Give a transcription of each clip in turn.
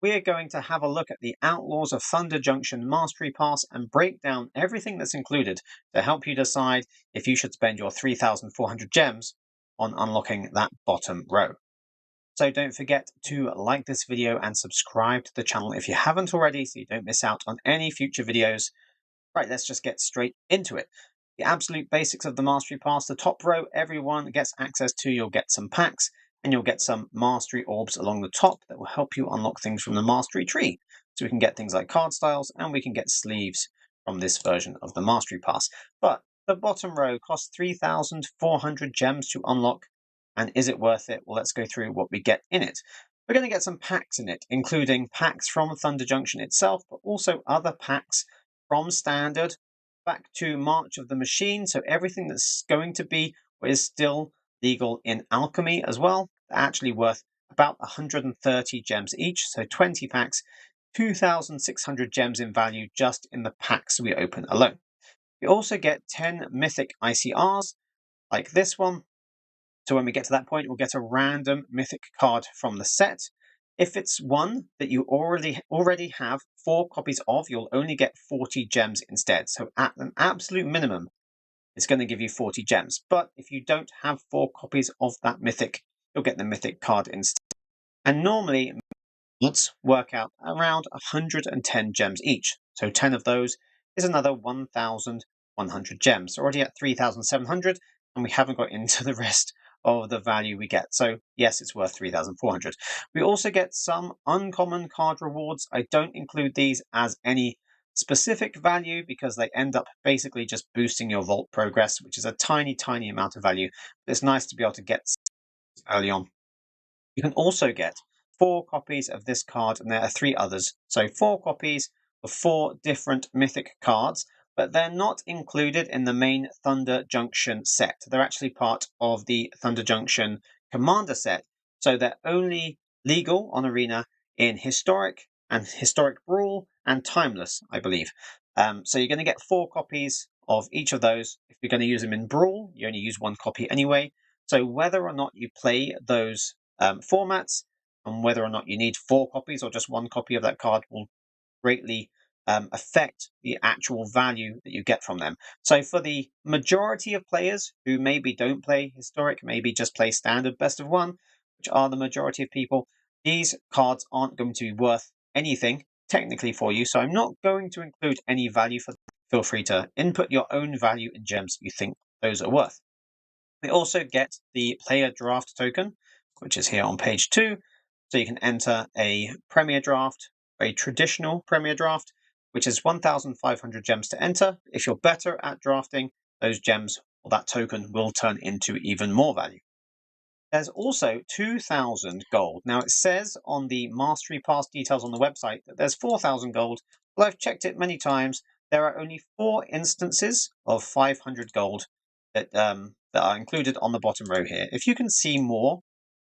we are going to have a look at the Outlaws of Thunder Junction Mastery Pass and break down everything that's included to help you decide if you should spend your 3,400 gems on unlocking that bottom row. So don't forget to like this video and subscribe to the channel if you haven't already so you don't miss out on any future videos. Right, let's just get straight into it. The absolute basics of the Mastery Pass. The top row, everyone gets access to. You'll get some packs and you'll get some Mastery Orbs along the top that will help you unlock things from the Mastery tree. So we can get things like card styles and we can get sleeves from this version of the Mastery Pass. But the bottom row costs 3,400 gems to unlock. And is it worth it? Well, let's go through what we get in it. We're going to get some packs in it, including packs from Thunder Junction itself, but also other packs from Standard back to March of the Machine. So everything that's going to be or is still legal in Alchemy as well. They're actually worth about 130 gems each. So 20 packs, 2,600 gems in value just in the packs we open alone. We also get 10 Mythic ICRs like this one. So when we get to that point, we'll get a random Mythic card from the set. If it's one that you already have 4 copies of, you'll only get 40 gems instead. So at an absolute minimum, it's going to give you 40 gems. But if you don't have 4 copies of that Mythic, you'll get the Mythic card instead. And normally, let's work out around 110 gems each. So 10 of those is another 1,100 gems. So already at 3,700, and we haven't got into the rest of the value we get. So yes, it's worth 3,400. We also get some uncommon card rewards. I don't include these as any specific value because they end up basically just boosting your vault progress, which is a tiny amount of value. But it's nice to be able to get early on. You can also get 4 copies of this card, and there are 3 others. So 4 copies of 4 different Mythic cards, but they're not included in the main Thunder Junction set. They're actually part of the Thunder Junction Commander set, so they're only legal on Arena in Historic and Historic Brawl and Timeless, I believe. So you're going to get 4 copies of each of those. If you're going to use them in Brawl, you only use 1 copy anyway. So whether or not you play those formats and whether or not you need 4 copies or just 1 copy of that card will greatly affect the actual value that you get from them. So for the majority of players who maybe don't play Historic, maybe just play Standard Best of 1, which are the majority of people, these cards aren't going to be worth anything technically for you. So I'm not going to include any value for them. Feel free to input your own value in gems you think those are worth. We also get the player draft token, which is here on page 2. So you can enter a Premier Draft, a traditional Premier Draft, which is 1,500 gems to enter. If you're better at drafting, those gems or that token will turn into even more value. There's also 2,000 gold. Now it says on the Mastery Pass details on the website that there's 4,000 gold, but I've checked it many times. There are only 4 instances of 500 gold that are included on the bottom row here. If you can see more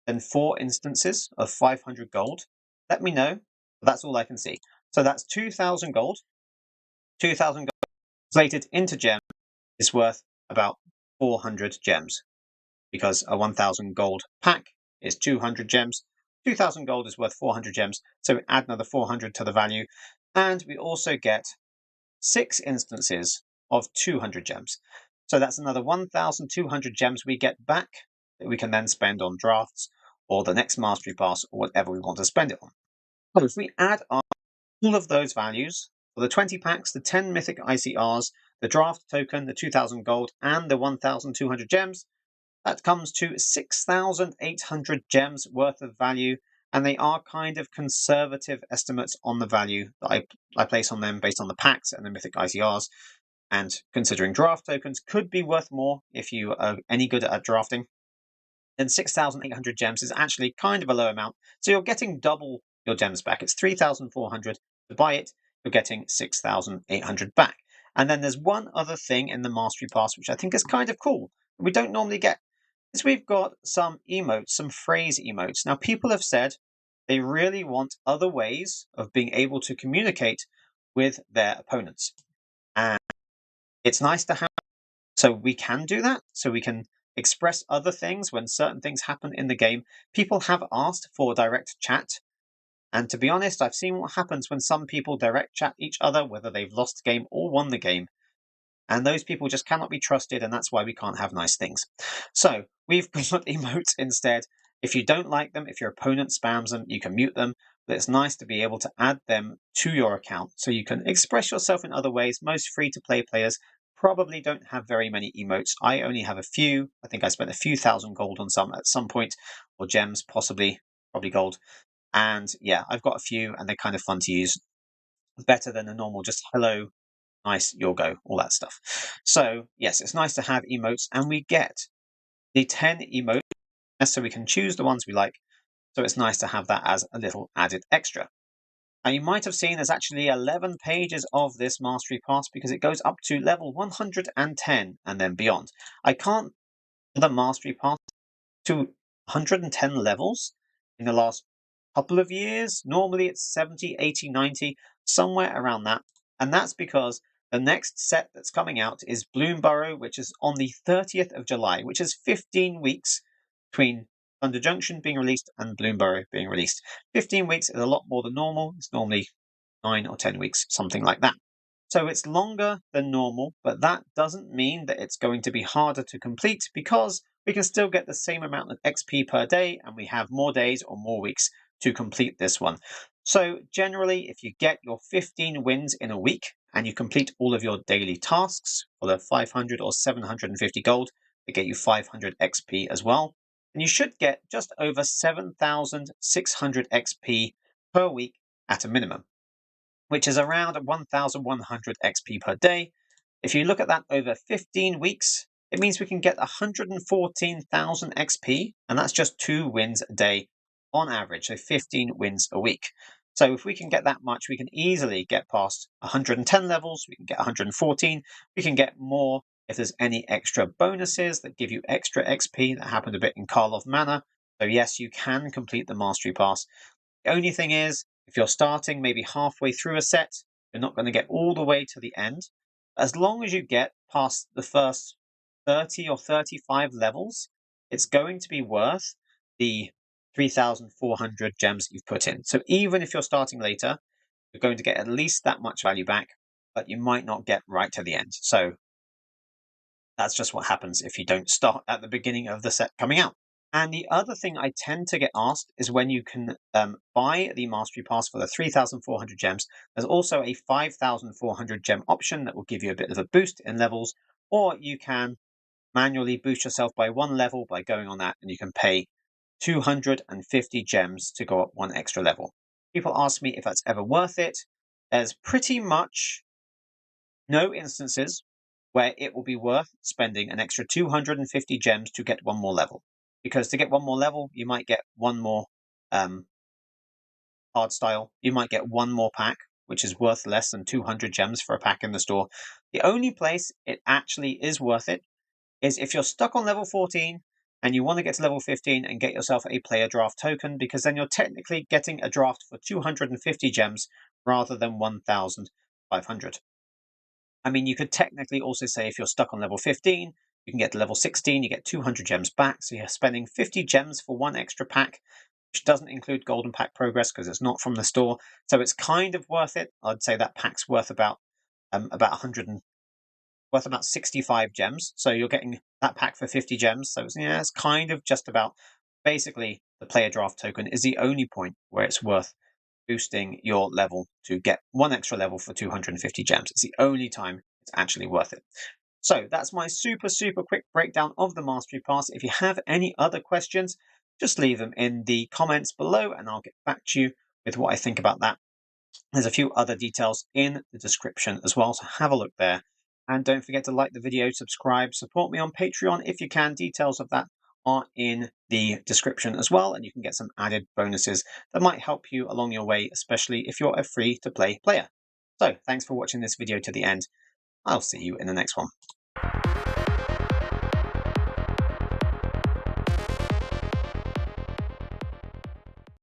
than 4 instances of 500 gold, let me know. But that's all I can see. So that's 2,000 gold. 2,000 gold translated into gems is worth about 400 gems because a 1,000 gold pack is 200 gems. 2,000 gold is worth 400 gems. So we add another 400 to the value. And we also get 6 instances of 200 gems. So that's another 1,200 gems we get back that we can then spend on drafts or the next Mastery Pass or whatever we want to spend it on. So if we add up all of those values for the 20 packs, the 10 Mythic ICRs, the draft token, the 2,000 gold, and the 1,200 gems, that comes to 6,800 gems worth of value. And they are kind of conservative estimates on the value that I place on them based on the packs and the Mythic ICRs. And considering draft tokens could be worth more if you are any good at drafting, then 6,800 gems is actually kind of a low amount. So you're getting double your gems back. It's 3,400 to buy it. You're getting 6,800 back. And then there's one other thing in the Mastery Pass, which I think is kind of cool. We don't normally get. Is we've got some emotes, some phrase emotes. Now, people have said they really want other ways of being able to communicate with their opponents. And it's nice to have, so we can do that. So we can express other things when certain things happen in the game. People have asked for direct chat And to be honest, I've seen what happens when some people direct chat each other, whether they've lost the game or won the game. And those people just cannot be trusted, and that's why we can't have nice things. So we've got emotes instead. If you don't like them, if your opponent spams them, you can mute them. But it's nice to be able to add them to your account so you can express yourself in other ways. Most free-to-play players probably don't have very many emotes. I only have a few. I think I spent a few thousand gold on some at some point, or gems, possibly, probably gold. And yeah, I've got a few, and they're kind of fun to use. Better than a normal just hello, nice, you'll go, all that stuff. So yes, it's nice to have emotes, and we get the 10 emotes, so we can choose the ones we like. So it's nice to have that as a little added extra. Now you might have seen there's actually 11 pages of this mastery pass because it goes up to level 110 and then beyond. I can't the mastery pass to 110 levels in the last couple of years. Normally it's 70, 80, 90, somewhere around that. And that's because the next set that's coming out is Bloomburrow, which is on the 30th of July, which is 15 weeks between Thunder Junction being released and Bloomburrow being released. 15 weeks is a lot more than normal. It's normally 9 or 10 weeks, something like that. So it's longer than normal, but that doesn't mean that it's going to be harder to complete because we can still get the same amount of XP per day and we have more days or more weeks to complete this one. So generally, if you get your 15 wins in a week and you complete all of your daily tasks for the 500 or 750 gold, they get you 500 XP as well. And you should get just over 7,600 XP per week at a minimum, which is around 1,100 XP per day. If you look at that over 15 weeks, it means we can get 114,000 XP, and that's just 2 wins a day on average, so 15 wins a week. So if we can get that much, we can easily get past 110 levels, we can get 114, we can get more if there's any extra bonuses that give you extra XP. That happened a bit in Karlov Manor. So yes, you can complete the Mastery Pass. The only thing is, if you're starting maybe halfway through a set, you're not going to get all the way to the end. As long as you get past the first 30 or 35 levels, it's going to be worth the 3,400 gems that you've put in. So even if you're starting later, you're going to get at least that much value back, but you might not get right to the end. So that's just what happens if you don't start at the beginning of the set coming out. And the other thing I tend to get asked is when you can buy the Mastery Pass for the 3,400 gems. There's also a 5,400 gem option that will give you a bit of a boost in levels, or you can manually boost yourself by 1 level by going on that, and you can pay 250 gems to go up 1 extra level. People ask me if that's ever worth it. There's pretty much no instances where it will be worth spending an extra 250 gems to get 1 more level. Because to get 1 more level, you might get 1 more hard style. You might get 1 more pack, which is worth less than 200 gems for a pack in the store. The only place it actually is worth it is if you're stuck on level 14 and you want to get to level 15 and get yourself a player draft token, because then you're technically getting a draft for 250 gems rather than 1,500. I mean, you could technically also say if you're stuck on level 15, you can get to level 16, you get 200 gems back, so you're spending 50 gems for 1 extra pack, which doesn't include golden pack progress because it's not from the store, so it's kind of worth it. I'd say that pack's worth about 65 gems, so you're getting that pack for 50 gems, so it's kind of just about, basically, the player draft token is the only point where it's worth boosting your level to get 1 extra level for 250 gems. It's the only time it's actually worth it. So that's my super quick breakdown of the Mastery Pass. If you have any other questions, just leave them in the comments below and I'll get back to you with what I think about that. There's a few other details in the description as well, so have a look there. And don't forget to like the video, subscribe, support me on Patreon if you can. Details of that are in the description as well, and you can get some added bonuses that might help you along your way, especially if you're a free-to-play player. So thanks for watching this video to the end. I'll see you in the next one.